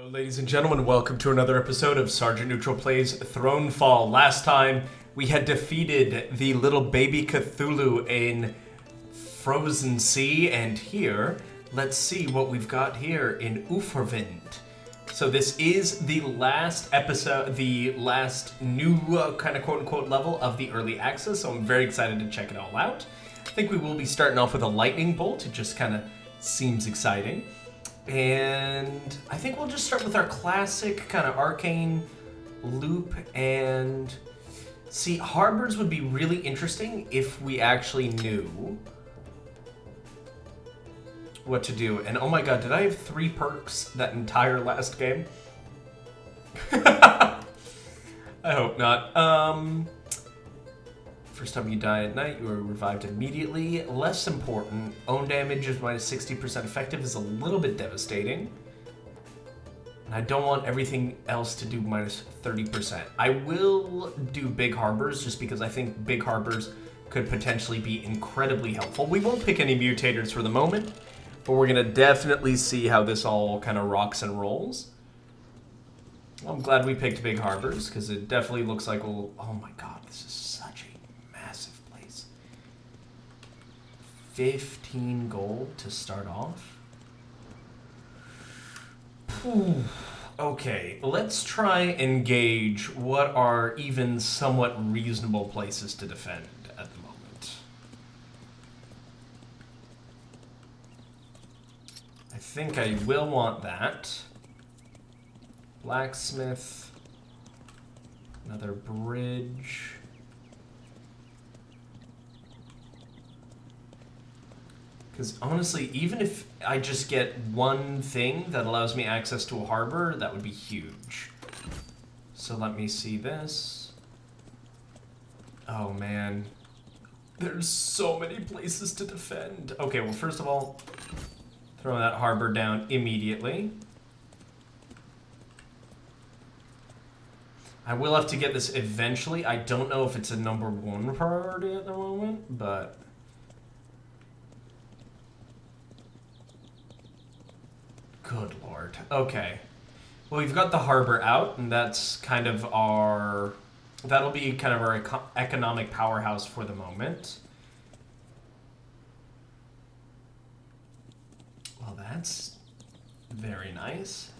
Hello, ladies and gentlemen. Welcome to another episode of Sergeant Neutral Plays ThroneFall. Last time, we had defeated the little baby Cthulhu in Frozen Sea, and here, let's see what we've got here in Uferwind. So this is the last episode, the last new kind of quote-unquote level of the early access, so I'm very excited to check it all out. I think we will be starting off with a lightning bolt. It just kind of seems exciting. And I think we'll just start with our classic kind of arcane loop. And see, harbors would be really interesting if we actually knew what to do. And oh my god, did I have 3 perks that entire last game? I hope not. First time you die at night, you are revived immediately. Less important, own damage is minus 60% effective is a little bit devastating. And I don't want everything else to do minus 30%. I will do big harbors just because I think big harbors could potentially be incredibly helpful. We won't pick any mutators for the moment, but we're gonna definitely see how this all kind of rocks and rolls. I'm glad we picked big harbors because it definitely looks like we'll, oh my god, this is such a 15 gold to start off. Okay, let's try and gauge what are even somewhat reasonable places to defend at the moment. I think I will want that. Blacksmith. Another bridge. Because honestly, even if I just get one thing that allows me access to a harbor, that would be huge. So let me see this. Oh man. There's so many places to defend. Okay, well first of all, throw that harbor down immediately. I will have to get this eventually. I don't know if it's a #1 priority at the moment, but... Good lord. Okay. Well, we've got the harbor out, and that's kind of our... That'll be kind of our economic powerhouse for the moment. Well, that's very nice.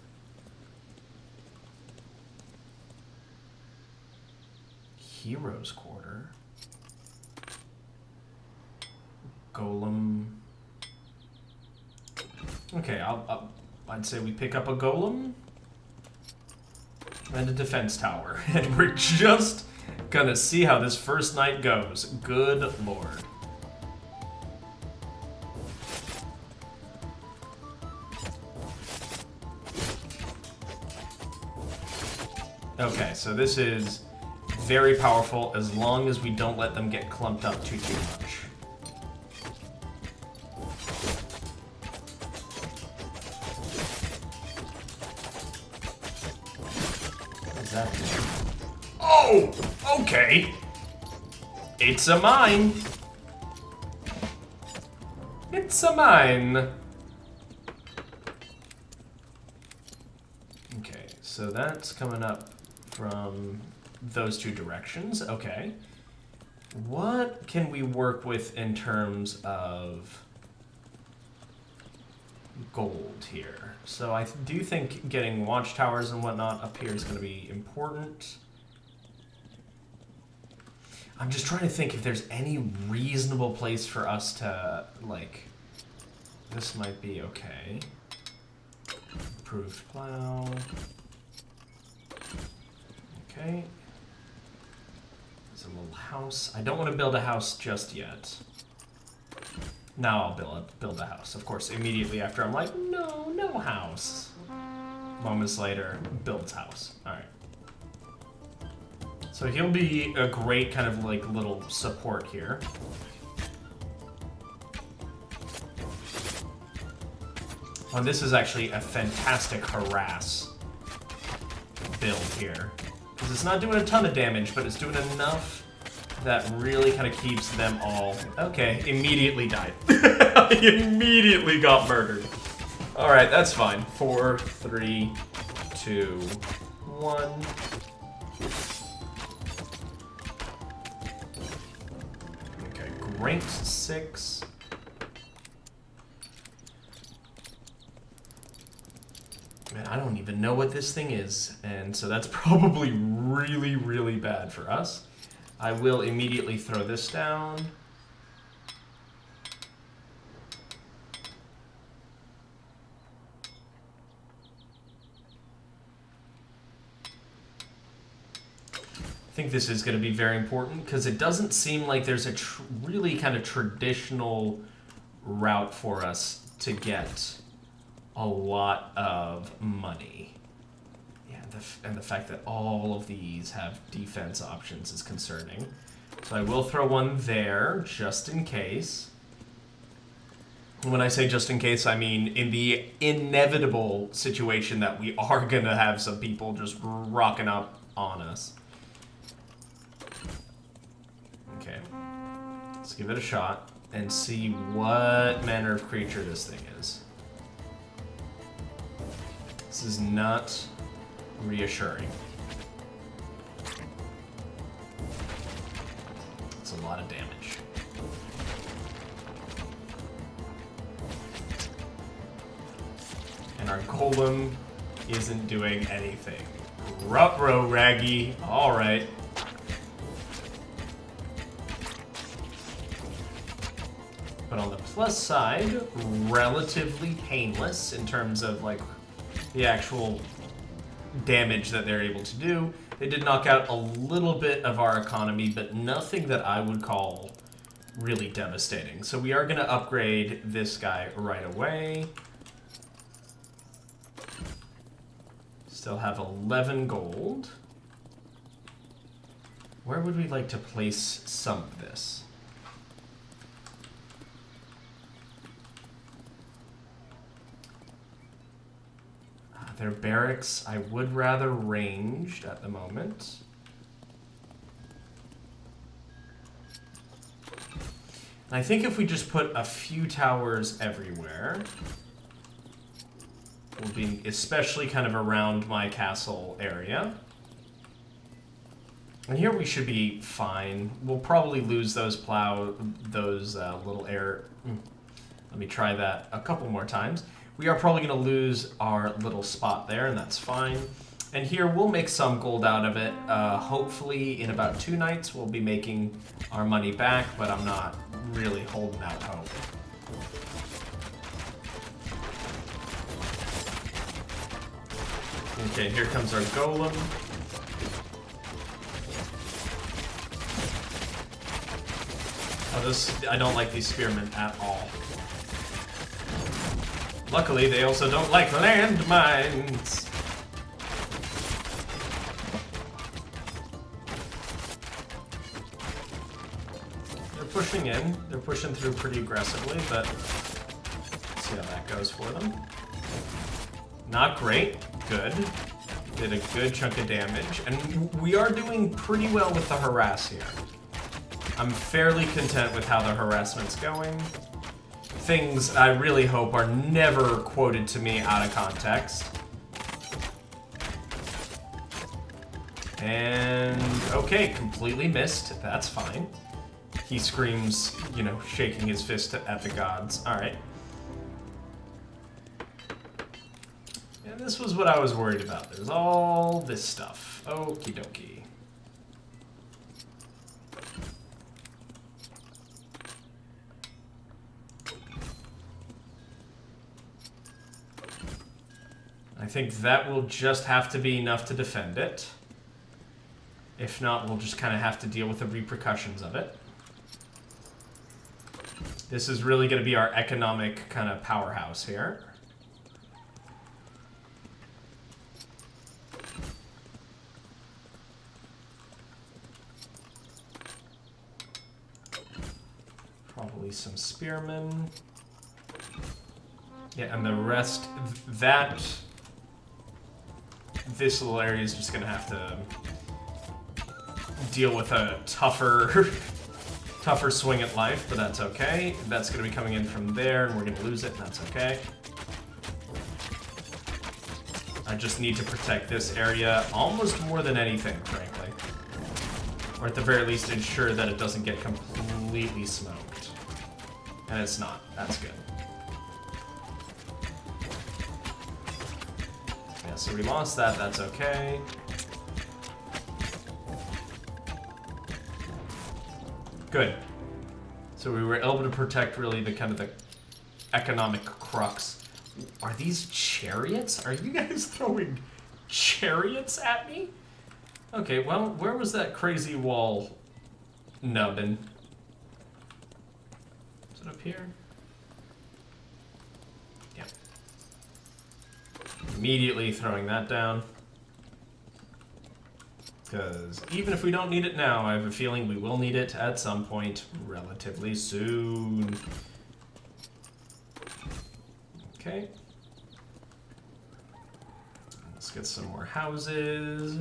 Heroes Quarter. Golem. Okay, I'd say we pick up a golem and a defense tower, and we're just gonna see how this first night goes. Good lord. Okay, so this is very powerful as long as we don't let them get clumped up too much. Oh, okay. It's a mine. It's a mine. Okay, so that's coming up from those 2 directions. Okay. What can we work with in terms of gold here? So I do think getting watchtowers and whatnot up here is going to be important. I'm just trying to think if there's any reasonable place for us to, like, this might be okay. Improved plow. Okay. There's a little house. I don't want to build a house just yet. Now I'll build a house. Of course, immediately after I'm like, no, no house. Moments later, builds house. All right. So he'll be a great kind of like little support here. Oh, and this is actually a fantastic harass build here. Because it's not doing a ton of damage, but it's doing enough that really kind of keeps them all... Okay, immediately died. He immediately got murdered. Alright, that's fine. 4, 3, 2, 1. Okay, ranked 6. Man, I don't even know what this thing is, and so that's probably really, really bad for us. I will immediately throw this down. I think this is going to be very important because it doesn't seem like there's a really kind of traditional route for us to get a lot of money. Yeah, and the fact that all of these have defense options is concerning. So I will throw one there just in case. When I say just in case, I mean in the inevitable situation that we are going to have some people just rocking up on us. Okay, let's give it a shot and see what manner of creature this thing is. This is not reassuring. It's a lot of damage. And our golem isn't doing anything. Ruh-roh, Raggy. All right. But on the plus side, relatively painless in terms of like the actual damage that they're able to do. They did knock out a little bit of our economy, but nothing that I would call really devastating. So we are going to upgrade this guy right away. Still have 11 gold. Where would we like to place some of this? Their barracks, I would rather ranged at the moment. And I think if we just put a few towers everywhere, we'll be especially kind of around my castle area. And here we should be fine. We'll probably lose those little air. Let me try that a couple more times. We are probably going to lose our little spot there, and that's fine. And here, we'll make some gold out of it. Hopefully, in about 2 nights, we'll be making our money back, but I'm not really holding out hope. Okay, here comes our golem. Oh, I don't like these spearmen at all. Luckily, they also don't like landmines. They're pushing in. They're pushing through pretty aggressively, but let's see how that goes for them. Not great. Good. Did a good chunk of damage. And we are doing pretty well with the harass here. I'm fairly content with how the harassment's going. Things I really hope are never quoted to me out of context. And okay, completely missed. That's fine. He screams, you know, shaking his fist at the gods. All right. And this was what I was worried about. There's all this stuff. Okie dokie. I think that will just have to be enough to defend it. If not, we'll just kind of have to deal with the repercussions of it. This is really going to be our economic kind of powerhouse here. Probably some spearmen. Yeah, and the rest, this little area is just going to have to deal with a tougher swing at life, but that's okay. That's going to be coming in from there, and we're going to lose it, and that's okay. I I just need to protect this area almost more than anything, frankly. Or at the very least ensure that it doesn't get completely smoked. And it's not. That's good. Yeah, so we lost that. That's okay. Good. So we were able to protect really the kind of the economic crux. Are these chariots? Are you guys throwing chariots at me? Okay, well, where was that crazy wall nubbin? Is it up here? Yeah. Immediately throwing that down. Because even if we don't need it now, I have a feeling we will need it at some point relatively soon. Okay. Let's get some more houses.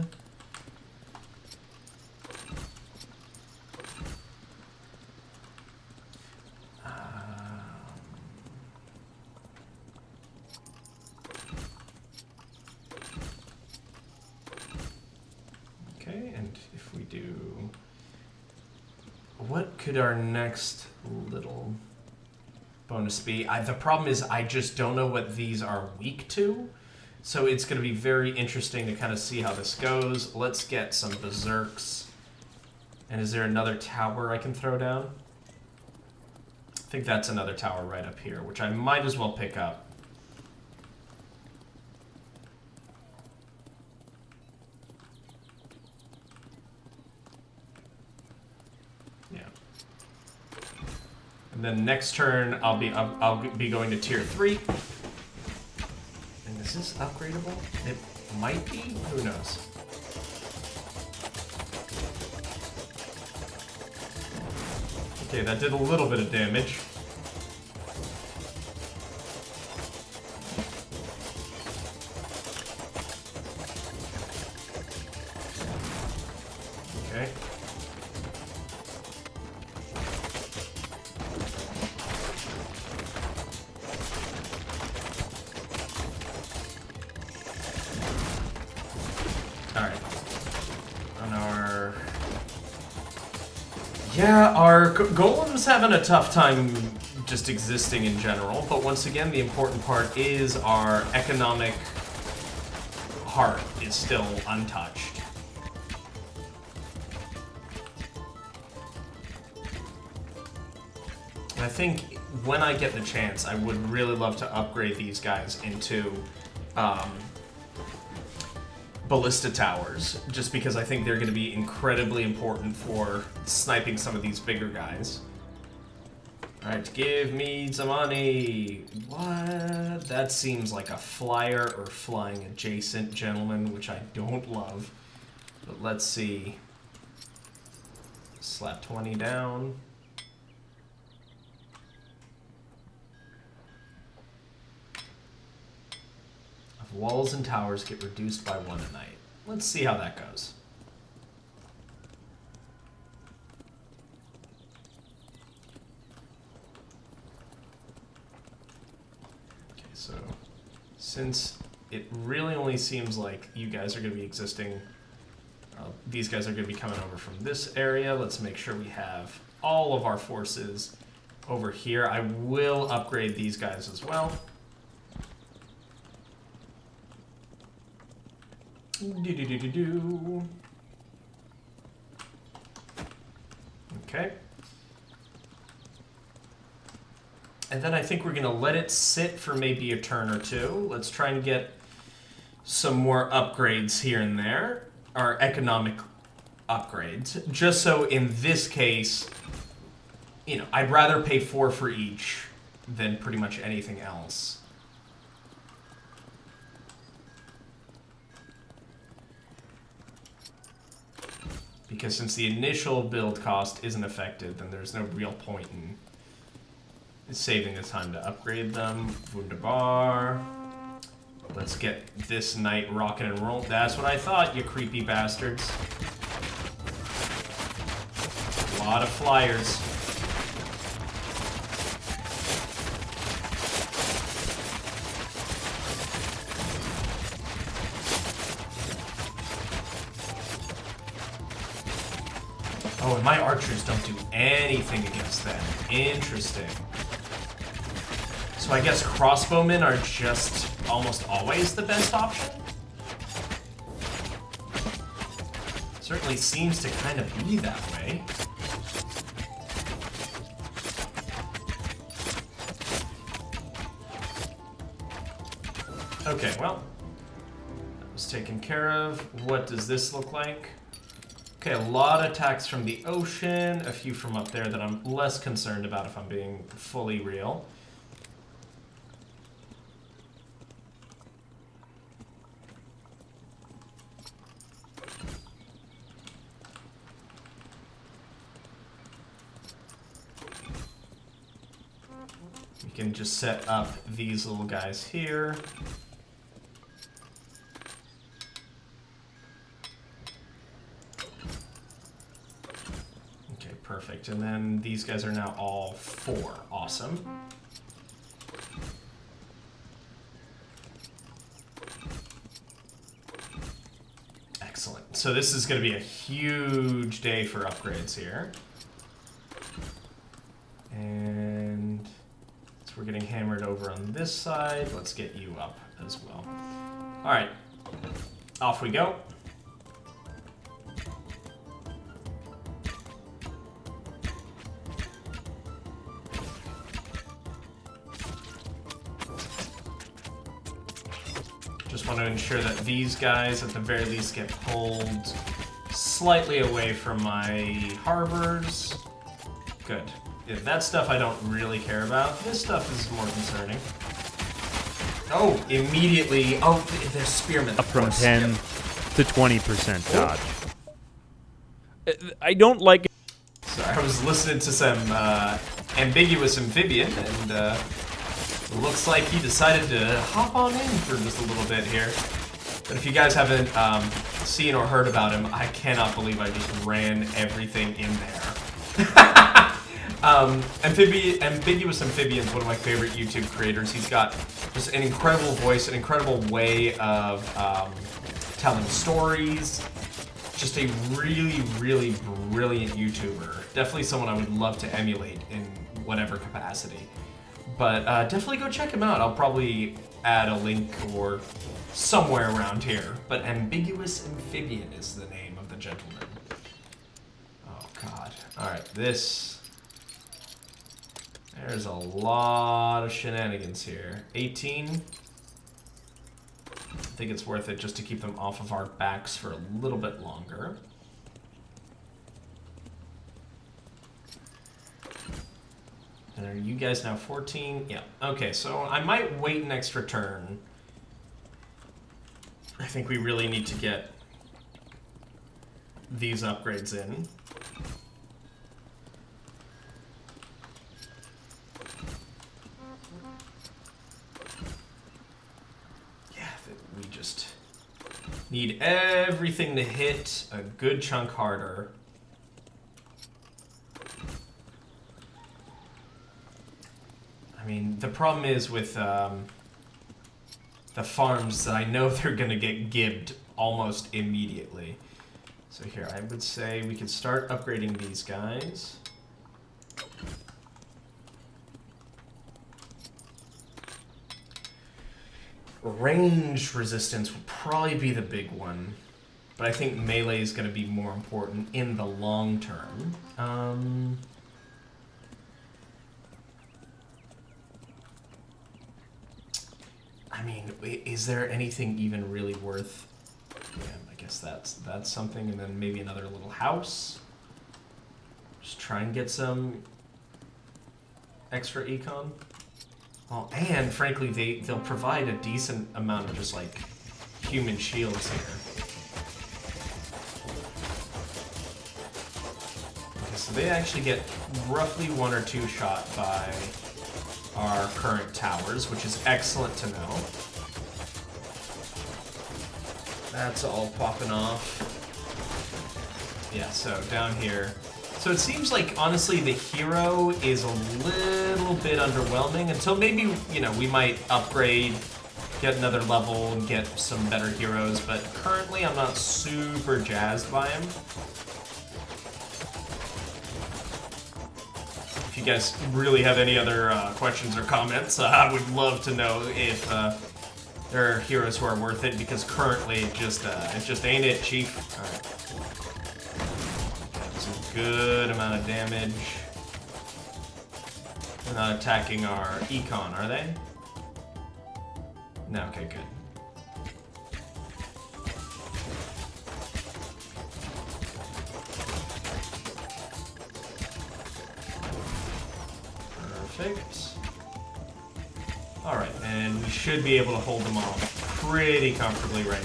Okay, and if we do... What could our next little bonus be? The problem is I just don't know what these are weak to. So it's going to be very interesting to kind of see how this goes. Let's get some berserks. And is there another tower I can throw down? I think that's another tower right up here, which I might as well pick up. Yeah. And then next turn I'll be going to tier 3. And is this upgradable? It might be. Who knows? Okay, that did a little bit of damage. Okay. Alright. On our... Yeah, our golem's having a tough time just existing in general, but once again, the important part is our economic heart is still untouched. And I think when I get the chance, I would really love to upgrade these guys into ballista towers, just because I think they're going to be incredibly important for sniping some of these bigger guys. Alright, give me some money. What? That seems like a flyer or flying adjacent, gentlemen, which I don't love. But let's see. Slap 20 down. Walls and towers get reduced by 1 a night. Let's see how that goes. Okay, so since it really only seems like you guys are going to be existing, these guys are going to be coming over from this area. Let's make sure we have all of our forces over here. I will upgrade these guys as well. Okay. And then I think we're going to let it sit for maybe a turn or two. Let's try and get some more upgrades here and there. Our economic upgrades. Just so in this case, you know, I'd rather pay 4 for each than pretty much anything else. Because since the initial build cost isn't affected, then there's no real point in saving the time to upgrade them. Wunderbar. Let's get this knight rocking and rolling. That's what I thought, you creepy bastards. A lot of flyers. Oh, and my archers don't do anything against them. Interesting. So I guess crossbowmen are just almost always the best option? Certainly seems to kind of be that way. Okay, well, that was taken care of. What does this look like? Okay, a lot of attacks from the ocean, a few from up there that I'm less concerned about if I'm being fully real. We can just set up these little guys here. Perfect, and then these guys are now all 4. Awesome. Excellent. So this is going to be a huge day for upgrades here. And so we're getting hammered over on this side. Let's get you up as well. All right, off we go. Just want to ensure that these guys, at the very least, get pulled slightly away from my harbors. Good. Yeah, that stuff I don't really care about. This stuff is more concerning. Oh, immediately. Oh, they're spearmen. Up from 10 to 20% dodge. I don't like it. Sorry, I was listening to some ambiguous amphibian, and looks like he decided to hop on in for just a little bit here. But if you guys haven't seen or heard about him, I cannot believe I just ran everything in there. Ambiguous Amphibian's one of my favorite YouTube creators. He's got just an incredible voice, an incredible way of telling stories. Just a really, really brilliant YouTuber. Definitely someone I would love to emulate in whatever capacity. But definitely go check him out. I'll probably add a link or somewhere around here. But Ambiguous Amphibian is the name of the gentleman. Oh, God. Alright, this... There's a lot of shenanigans here. 18. I think it's worth it just to keep them off of our backs for a little bit longer. And are you guys now 14? Yeah. Okay, so I might wait an extra turn. I think we really need to get these upgrades in. Yeah, we just need everything to hit a good chunk harder. I mean, the problem is with the farms that I know they're going to get gibbed almost immediately. So here, I would say we could start upgrading these guys. Range resistance would probably be the big one, but I think melee is going to be more important in the long term. I mean, is there anything even really worth? Yeah, I guess that's something, and then maybe another little house. Just try and get some extra econ. Oh, and frankly, they'll provide a decent amount of just like human shields here. Okay, so they actually get roughly 1 or 2 shot by our current towers, which is excellent to know. That's all popping off. Yeah, so down here. So it seems like, honestly, the hero is a little bit underwhelming until maybe, you know, we might upgrade, get another level, and get some better heroes, but currently I'm not super jazzed by him. If you guys really have any other questions or comments, I would love to know if there are heroes who are worth it, because currently it just ain't it, chief. All right. That's a good amount of damage. They're not attacking our econ, are they? No, okay, good. Perfect. Alright, and we should be able to hold them all pretty comfortably right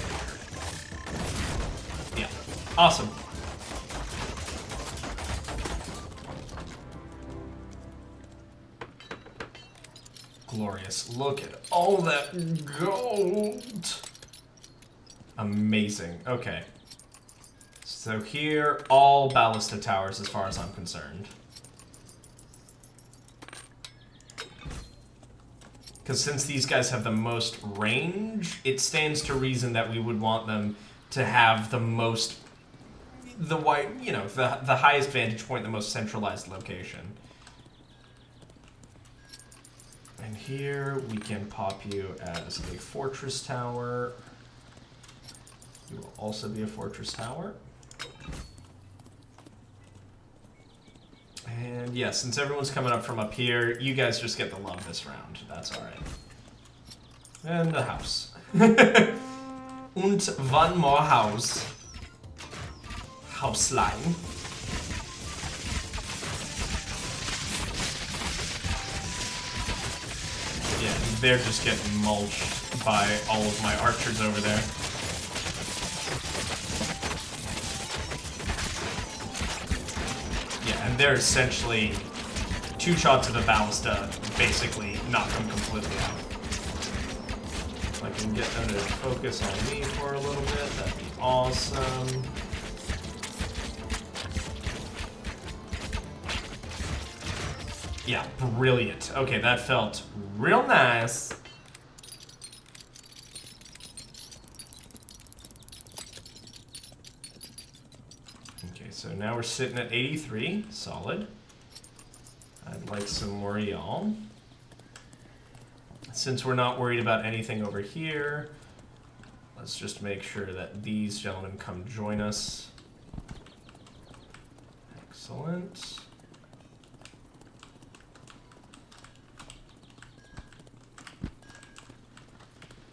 here. Yeah, awesome. Glorious. Look at all that gold. Amazing. Okay. So here, all ballista towers as far as I'm concerned. Because since these guys have the most range, it stands to reason that we would want them to have the most, the highest vantage point, the most centralized location. And here we can pop you as a fortress tower. You will also be a fortress tower. And yeah, since everyone's coming up from up here, you guys just get the love this round. That's alright. And a house. Und one more house. Hauslein. Yeah, they're just getting mulched by all of my archers over there. Yeah, and they're essentially 2 shots of the ballista, basically knock them completely out. If I can get them to focus on me for a little bit, that'd be awesome. Yeah, brilliant. Okay, that felt real nice. Okay, so now we're sitting at 83. Solid. I'd like some more y'all. Since we're not worried about anything over here, let's just make sure that these gentlemen come join us. Excellent.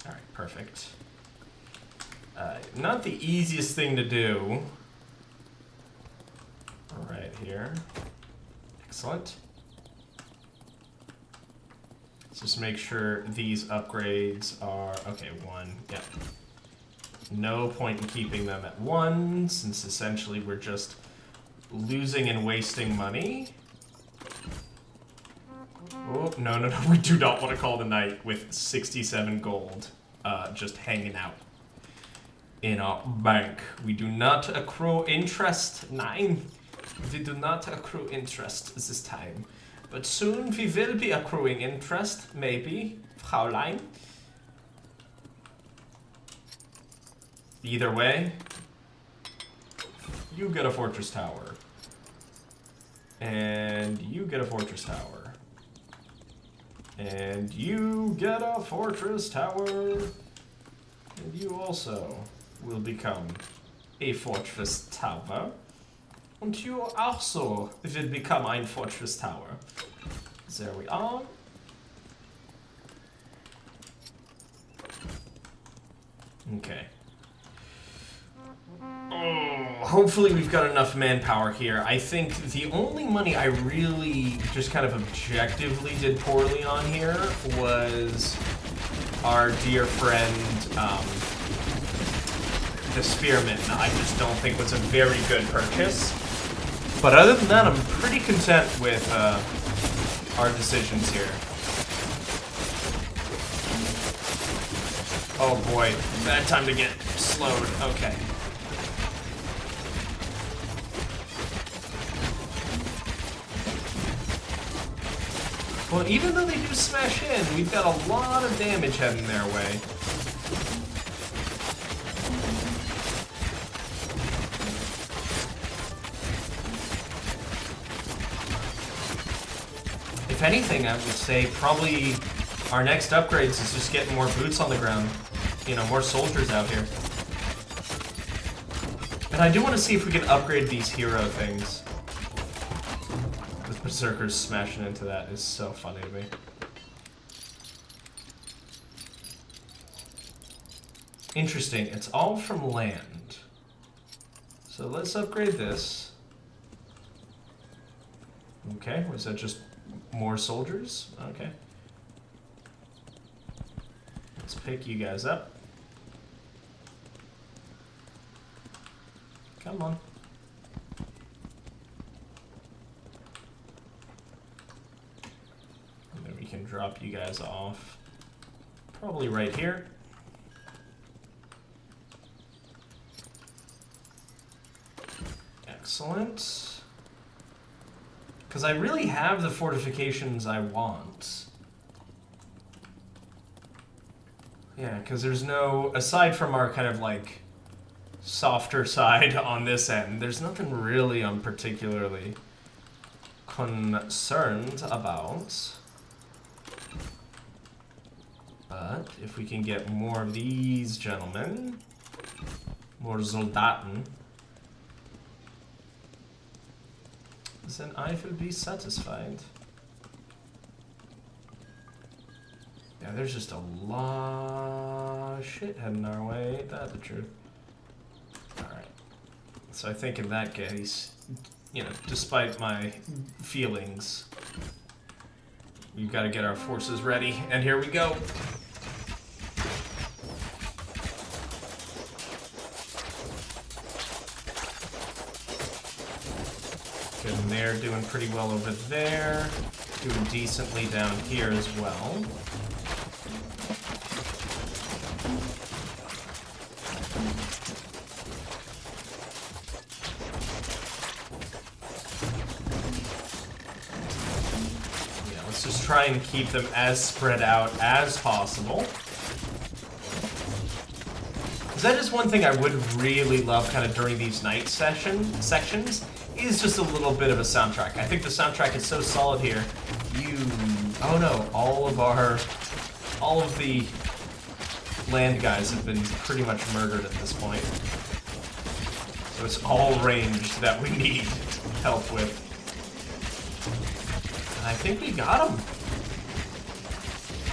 Alright, perfect. Not the easiest thing to do. Right here. Excellent. Let's just make sure these upgrades are... Okay, 1. Yep. No point in keeping them at 1, since essentially we're just losing and wasting money. Oh, no. We do not want to call the night with 67 gold just hanging out in our bank. We do not accrue interest. 9. We do not accrue interest this time. But soon we will be accruing interest, maybe, Fraulein. Either way, you get a fortress tower. And you get a fortress tower. And you get a fortress tower. And you also will become a fortress tower. And you also will become ein fortress tower. There we are. Okay. Oh, hopefully we've got enough manpower here. I think the only money I really just kind of objectively did poorly on here was our dear friend, the Spearman. I just don't think was a very good purchase. But other than that, I'm pretty content with our decisions here. Oh boy, bad time to get slowed. Okay. Well, even though they do smash in, we've got a lot of damage heading their way. if anything, I would say probably our next upgrades is just getting more boots on the ground. You know, more soldiers out here. And I do want to see if we can upgrade these hero things. This Berserker's smashing into that is so funny to me. Interesting, it's all from land. So let's upgrade this. Okay, was that just more soldiers? Okay. Let's pick you guys up. Come on. And then we can drop you guys off. Probably right here. Excellent. Because I really have the fortifications I want. Yeah, because there's no, aside from our kind of like softer side on this end, there's nothing really I'm particularly concerned about. But if we can get more of these gentlemen, more Soldaten, then I will be satisfied. Yeah, there's just a lot of shit heading our way, ain't that the truth? Alright. So I think in that case, you know, despite my feelings, we've got to get our forces ready, and here we go. Good, and they're doing pretty well over there. Doing decently down here as well. Just try and keep them as spread out as possible. Because that is one thing I would really love kind of during these night sections, is just a little bit of a soundtrack. I think the soundtrack is so solid here. Oh no, all of the land guys have been pretty much murdered at this point. So it's all range that we need help with. I think we got him.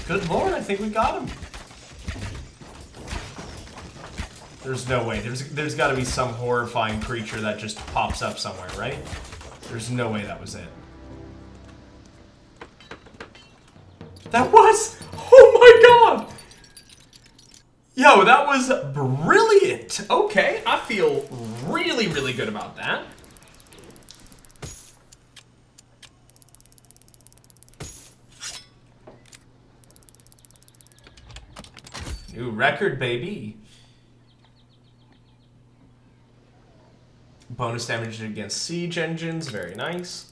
Good lord, I think we got him. There's no way. There's got to be some horrifying creature that just pops up somewhere, right? There's no way that was it. That was... Oh my god! Yo, that was brilliant! Okay, I feel really, really good about that. New record, baby. Bonus damage against siege engines, very nice.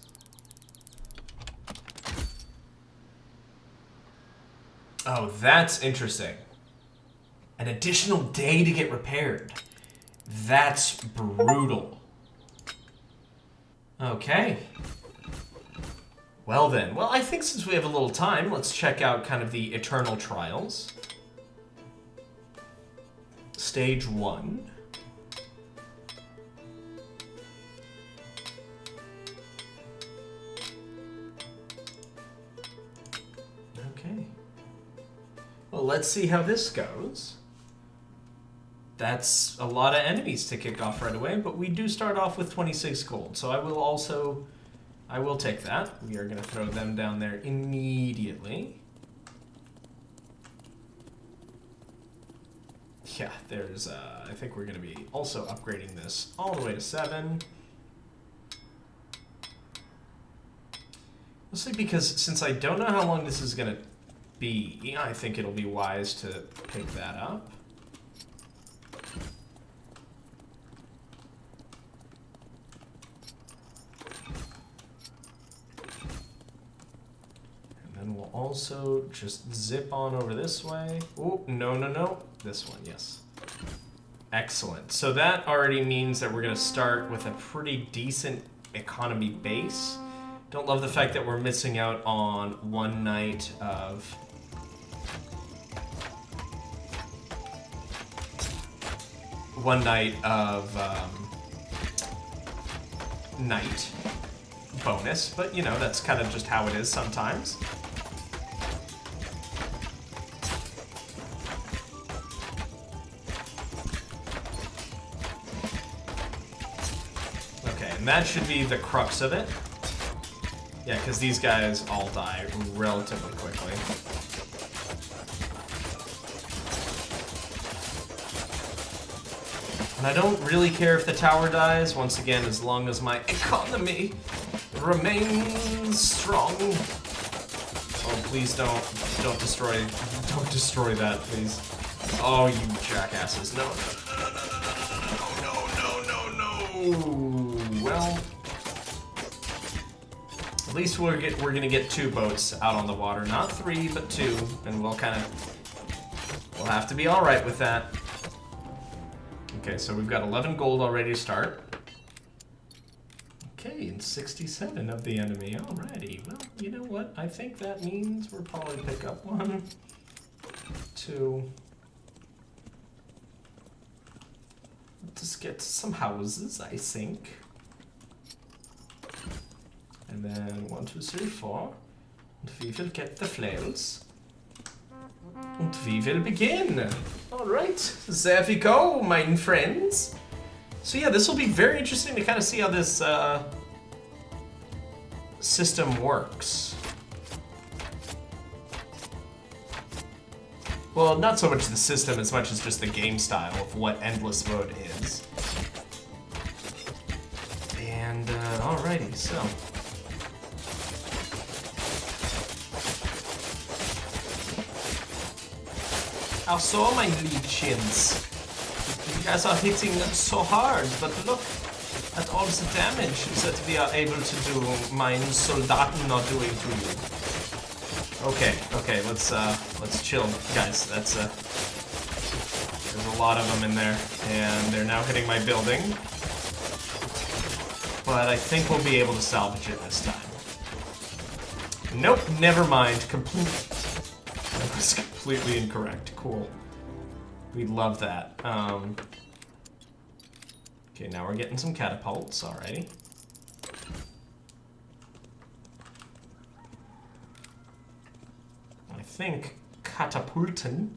Oh, that's interesting. An additional day to get repaired. That's brutal. Okay. Well then, well I think since we have a little time, let's check out kind of the Eternal Trials. Stage 1. Okay. Well, let's see how this goes. That's a lot of enemies to kick off right away, but we do start off with 26 gold, so I will take that. We are going to throw them down there immediately. Yeah, there's, I think we're going to be also upgrading this all the way to 7. Mostly because since I don't know how long this is going to be, I think it'll be wise to pick that up. And then we'll also just zip on over this way. Oh, no, no, no. This one, yes. Excellent. So that already means that we're going to start with a pretty decent economy base. Don't love the fact that we're missing out on one night of... night bonus, but you know, that's kind of just how it is sometimes. Okay, and that should be the crux of it. Yeah, because these guys all die relatively quickly. And I don't really care if the tower dies, once again, as long as my economy remains strong. Oh, please don't destroy that, please. Oh, you jackasses. No, no. Well, at least we're gonna get 2 boats out on the water. Not 3, but 2, and we'll have to be alright with that. Okay, so we've got 11 gold already to start. Okay, and 67 of the enemy. Alrighty. Well, you know what? I think that means we'll probably pick up 1, 2. Let's get some houses, I think. And then 1, 2, 3, 4. And we will get the flails. And we will begin. Alright, there we go, my friends. So yeah, this will be very interesting to kind of see how this system works. Well, not so much the system as much as just the game style of what Endless Mode is. And, alrighty, so... How so, my legions? You guys are hitting so hard, but look at all the damage that we are able to do, mein Soldaten are doing to you. Okay, let's chill, guys. That's there's a lot of them in there, and they're now hitting my building. But I think we'll be able to salvage it this time. Nope, never mind. That was completely incorrect. Cool. We love that. Okay, now we're getting some catapults already. I think catapulten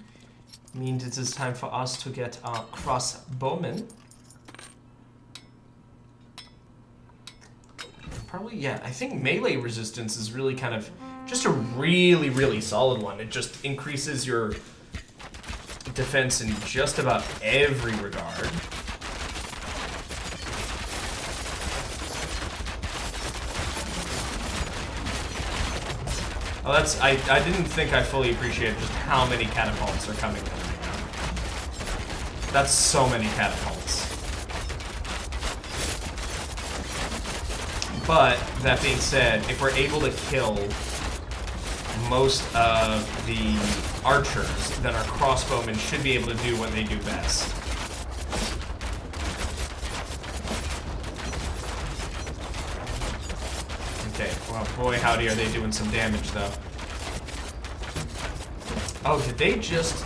means it is time for us to get our crossbowmen. Probably, yeah, I think melee resistance is really kind of just a really, really solid one. It just increases your defense in just about every regard. Oh, I didn't think I fully appreciated just how many catapults are coming from right now. That's so many catapults. But, that being said, if we're able to kill most of the archers, then our crossbowmen should be able to do what they do best. Okay, well, boy howdy are they doing some damage, though. Oh, did they just...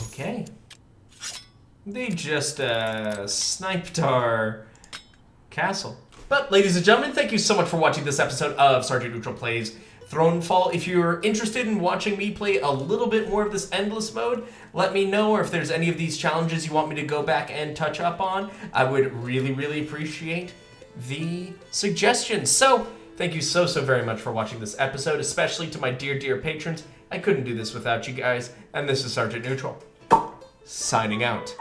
Okay. They just, sniped our castle. But, ladies and gentlemen, thank you so much for watching this episode of Sergeant Neutral Plays ThroneFall. If you're interested in watching me play a little bit more of this endless mode, let me know, or if there's any of these challenges you want me to go back and touch up on, I would really, really appreciate the suggestions. So, thank you so very much for watching this episode, especially to my dear patrons. I couldn't do this without you guys, and this is Sergeant Neutral, signing out.